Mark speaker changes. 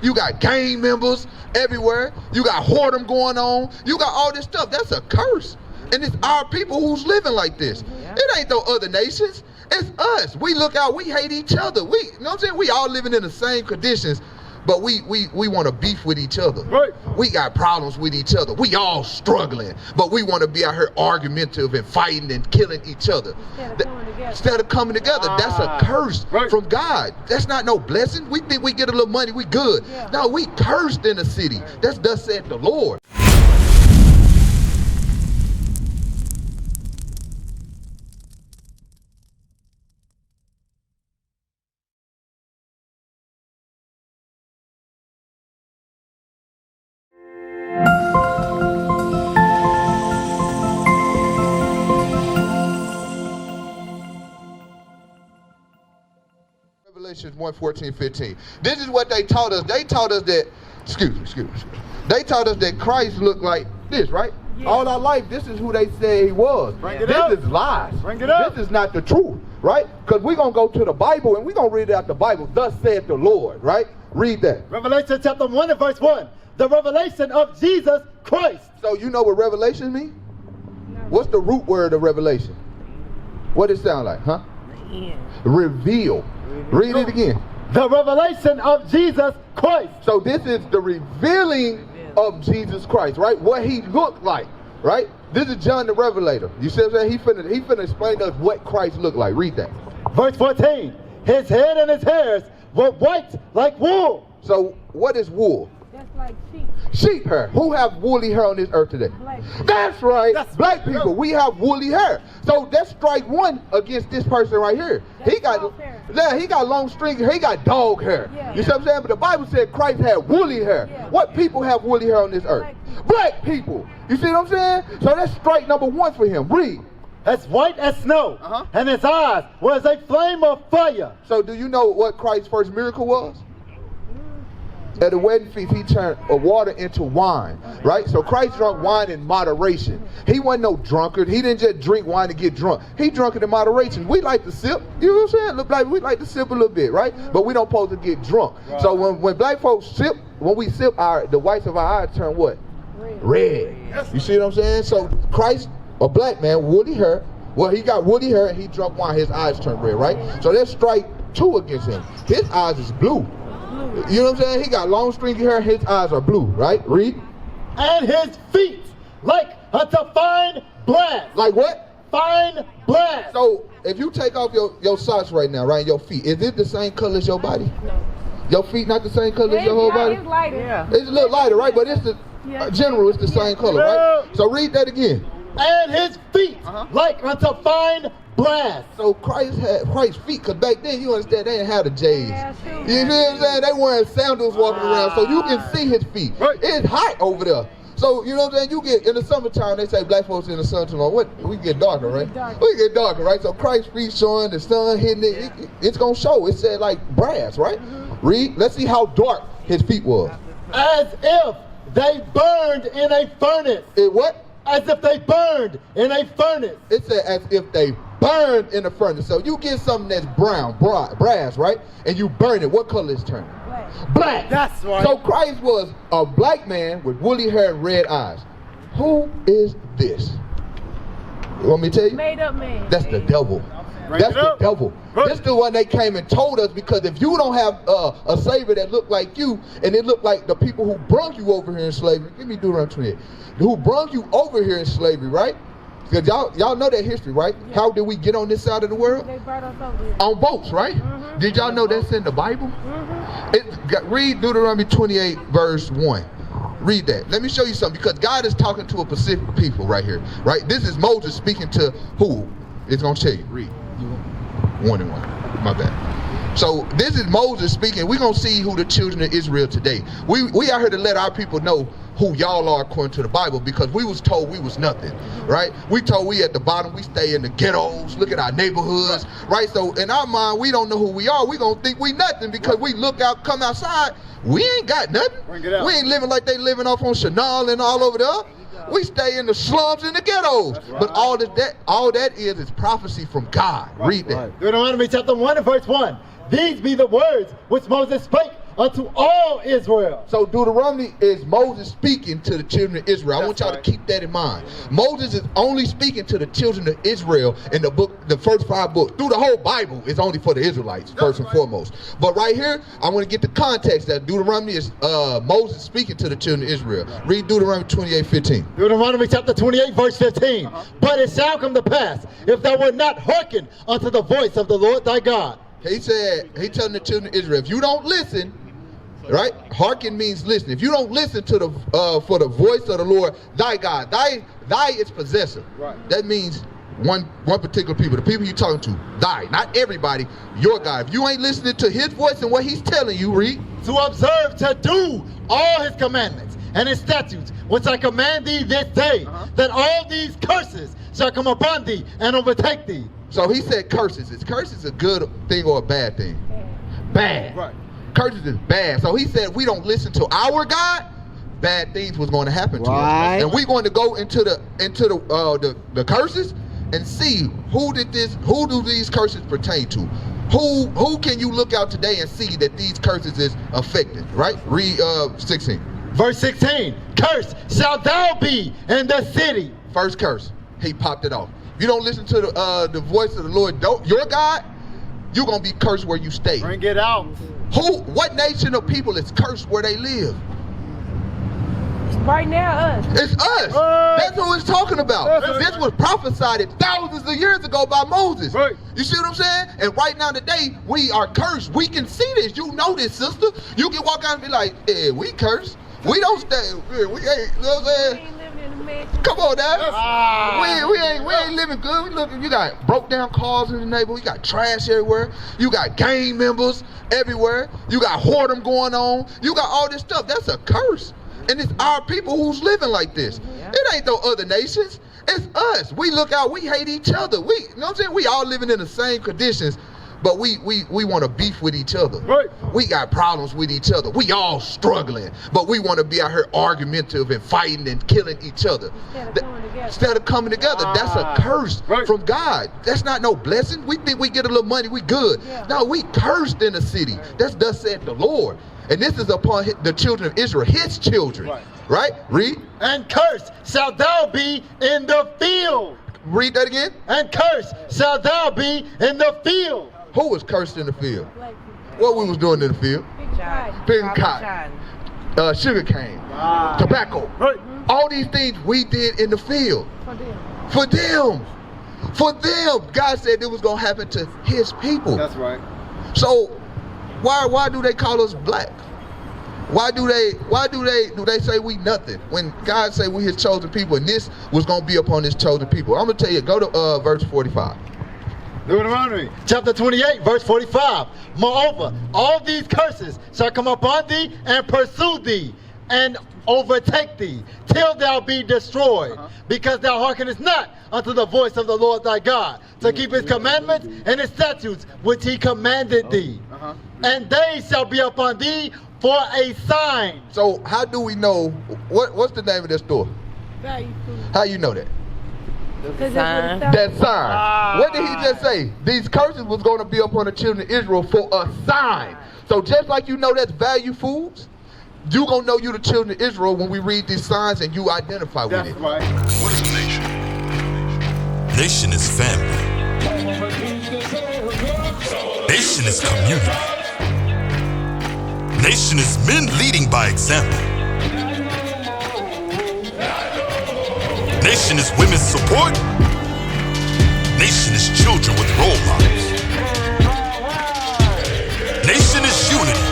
Speaker 1: You got gang members everywhere. You got whoredom going on. You got all this stuff. That's a curse. And it's our people who's living like this. It ain't no other nations. It's us. We look out. We hate each other. You know what I'm saying? We all living in the same conditions. But we want to beef with each other. Right. We got problems with each other. We all struggling. But we want to be out here argumentative and fighting and killing each other. Instead of coming together. That's a curse from God. That's not no blessing. We think we get a little money, we good. No, we cursed in the city. That's thus said the Lord. Revelation 1:14-15. This is what they taught us. They taught us that, excuse me. They taught us that Christ looked like this, right? Yeah. All our life, this is who they said he was. This is lies. This is not the truth, right? Because we're going to go to the Bible and we're going to read out the Bible. Thus saith the Lord, right? Read that.
Speaker 2: Revelation chapter 1 and verse 1. The revelation of Jesus Christ.
Speaker 1: So you know what revelation means? No. What's the root word of revelation? What does it sound like, huh? Yeah. Reveal. Read it again.
Speaker 2: The revelation of Jesus Christ.
Speaker 1: So this is the revealing of Jesus Christ, right? What he looked like, right? This is John the Revelator. You see what I'm saying? He finna explain to us what Christ looked like. Read that.
Speaker 2: Verse 14. His head and his hairs were white like wool.
Speaker 1: So what is wool?
Speaker 3: That's like sheep.
Speaker 1: Sheep hair. Who have woolly hair on this earth today?
Speaker 3: Black.
Speaker 1: That's right. That's black people. We have woolly hair. So that's strike one against this person right here.
Speaker 3: That's
Speaker 1: he got long stringy hair. He got dog hair. Yeah. You see what I'm saying? But the Bible said Christ had woolly hair. Yeah. What people have woolly hair on this earth? Black people. You see what I'm saying? So that's strike number one for him. Read.
Speaker 2: As white as snow, and his eyes were as a flame of fire.
Speaker 1: So do you know what Christ's first miracle was? At the wedding feast, he turned water into wine, right? So Christ drank wine in moderation. He wasn't no drunkard. He didn't just drink wine to get drunk. He drank it in moderation. We like to sip, you know what I'm saying? Look like we like to sip a little bit, right? But we don't supposed to get drunk. Right. So when black folks sip, when we sip, the whites of our eyes turn what? Red. You see what I'm saying? So Christ, a black man, woolly hair. Well, he got woolly hair and he drank wine. His eyes turned red, right? So that's strike two against him. His eyes is blue. You know what I'm saying? He got long stringy hair, his eyes are blue, right? Read.
Speaker 2: And his feet like unto fine brass.
Speaker 1: Like what?
Speaker 2: Fine brass.
Speaker 1: So if you take off your socks right now, right, your feet, is it the same color as your body? No. Your feet not the same color as your whole body?
Speaker 3: It's lighter. Yeah.
Speaker 1: It's a little lighter, right? But it's the general, it's the same color, right? So read that again.
Speaker 2: And his feet like unto fine brass.
Speaker 1: So Christ had Christ's feet, because back then, you understand, they didn't have the J's. You know what I'm saying? They wearing sandals walking around, so you can see his feet. Right. It's hot over there. So, you know what I'm saying? You get, in the summertime, they say black folks in the sun too long. What? We get darker, right? We get darker, right? So Christ's feet showing, the sun hitting it, it's going to show. It said like brass, right? Read. Let's see how dark his feet was.
Speaker 2: As if they burned in a furnace.
Speaker 1: It what?
Speaker 2: As if they burned in a furnace.
Speaker 1: It said as if they burned in a furnace. So you get something that's brown, brass, right? And you burn it. What color is it turning? Black.
Speaker 2: That's right.
Speaker 1: So Christ was a black man with woolly hair and red eyes. Who is this? You want me to tell you?
Speaker 3: Made up man.
Speaker 1: That's the devil. That's the devil. This is the one they came and told us, because if you don't have a savior that looked like you, and it looked like the people who brought you over here in slavery, give me Deuteronomy 28, who brought you over here in slavery, right? Because y'all know that history, right? Yeah. How did we get on this side of the world?
Speaker 3: They brought us over here.
Speaker 1: On boats, right? Did y'all know that's in the Bible? Read Deuteronomy 28 verse 1. Read that. Let me show you something, because God is talking to a specific people right here, right? This is Moses speaking to who? It's going to tell you. Read. 1 and 1. My bad. So this is Moses speaking. We're going to see who the children of Israel today. We are here to let our people know who y'all are according to the Bible, because we was told we was nothing, right? We told we at the bottom, we stay in the ghettos, look at our neighborhoods, right? So in our mind, we don't know who we are. We gonna think we nothing, because we look out, come outside, we ain't got nothing. We ain't living like they living off on Chanel and all over there. We stay in the slums and the ghettos. Right. But all that is prophecy from God. Read that.
Speaker 2: Deuteronomy chapter 1 and verse 1. These be the words which Moses spake unto all Israel.
Speaker 1: So Deuteronomy is Moses speaking to the children of Israel. I want y'all to keep that in mind. Moses is only speaking to the children of Israel in the book, the first 5 books. Through the whole Bible is only for the Israelites, first and foremost. But right here, I want to get the context that Deuteronomy is Moses speaking to the children of Israel. Read Deuteronomy 28:15.
Speaker 2: Deuteronomy chapter 28, verse 15. But it shall come to pass, if thou wilt not hearken unto the voice of the Lord thy God.
Speaker 1: He said, he telling the children of Israel, if you don't listen, right? Hearken means listen. If you don't listen to the for the voice of the Lord thy God, thy is possessive.
Speaker 2: Right.
Speaker 1: That means one particular people, the people you're talking to, thy, not everybody, your God. If you ain't listening to his voice and what he's telling you, read.
Speaker 2: To observe to do all his commandments and his statutes, which I command thee this day, that all these curses shall come upon thee and overtake thee.
Speaker 1: So he said curses. Is curses a good thing or a bad thing? Bad.
Speaker 2: Right.
Speaker 1: Curses is bad. So he said if we don't listen to our God, bad things was going to happen to us. And we're going to go into the curses and see who do these curses pertain to? Who can you look out today and see that these curses is affected, right? Read 16.
Speaker 2: Verse 16. Cursed shalt thou be in the city.
Speaker 1: First curse. He popped it off. If you don't listen to the voice of the Lord, your God, you're going to be cursed where you stay.
Speaker 2: Bring it out.
Speaker 1: What nation of people is cursed where they live?
Speaker 3: Right now, us.
Speaker 1: It's us. That's what it's talking about. This was prophesied thousands of years ago by Moses.
Speaker 2: Right.
Speaker 1: You see what I'm saying? And right now today, we are cursed. We can see this. You know this, sister. You can walk out and be like, yeah, we cursed. We don't stay. We ain't, you know what I'm saying? Come on now. We ain't living good. We looking, you got broke down cars in the neighborhood. You got trash everywhere. You got gang members everywhere. You got whoredom going on. You got all this stuff. That's a curse. And it's our people who's living like this. It ain't no other nations. It's us. We look out. We hate each other. You know what I'm saying? We all living in the same conditions, but we want to beef with each other.
Speaker 2: Right.
Speaker 1: We got problems with each other. We all struggling, but we want to be out here argumentative and fighting and killing each other. Instead of coming together. That's a curse from God. That's not no blessing. We think we get a little money, we good. No, we cursed in the city. That's thus said the Lord. And this is upon the children of Israel, his children. Right? Read.
Speaker 2: And cursed shalt thou be in the field.
Speaker 1: Read that again.
Speaker 2: And cursed shalt thou be in the field.
Speaker 1: Who was cursed in the field? What we was doing in the field? Picking cotton, sugar cane, tobacco. All these things we did in the field. For them. God said it was going to happen to his people.
Speaker 2: That's right.
Speaker 1: So why do they call us black? Why do they say we nothing when God say we his chosen people and this was going to be upon his chosen people? I'm going to tell you, go to verse 45.
Speaker 2: Deuteronomy chapter 28, verse 45. Moreover, all these curses shall come upon thee and pursue thee and overtake thee till thou be destroyed, because thou hearkenest not unto the voice of the Lord thy God, to keep his commandments and his statutes which he commanded thee. And they shall be upon thee for a sign.
Speaker 1: So how do we know, what's the name of that store?
Speaker 3: Value food.
Speaker 1: How you know that?
Speaker 3: Sign.
Speaker 1: That sign. What did he just say? These curses was going to be upon the children of Israel for a sign. So just like you know that's value foods, you going to know you the children of Israel when we read these signs and you identify with it.
Speaker 2: Right.
Speaker 4: What is a nation? Nation is family. Nation is community. Nation is men leading by example. Nation is women's support. Nation is children with role models. Nation is unity.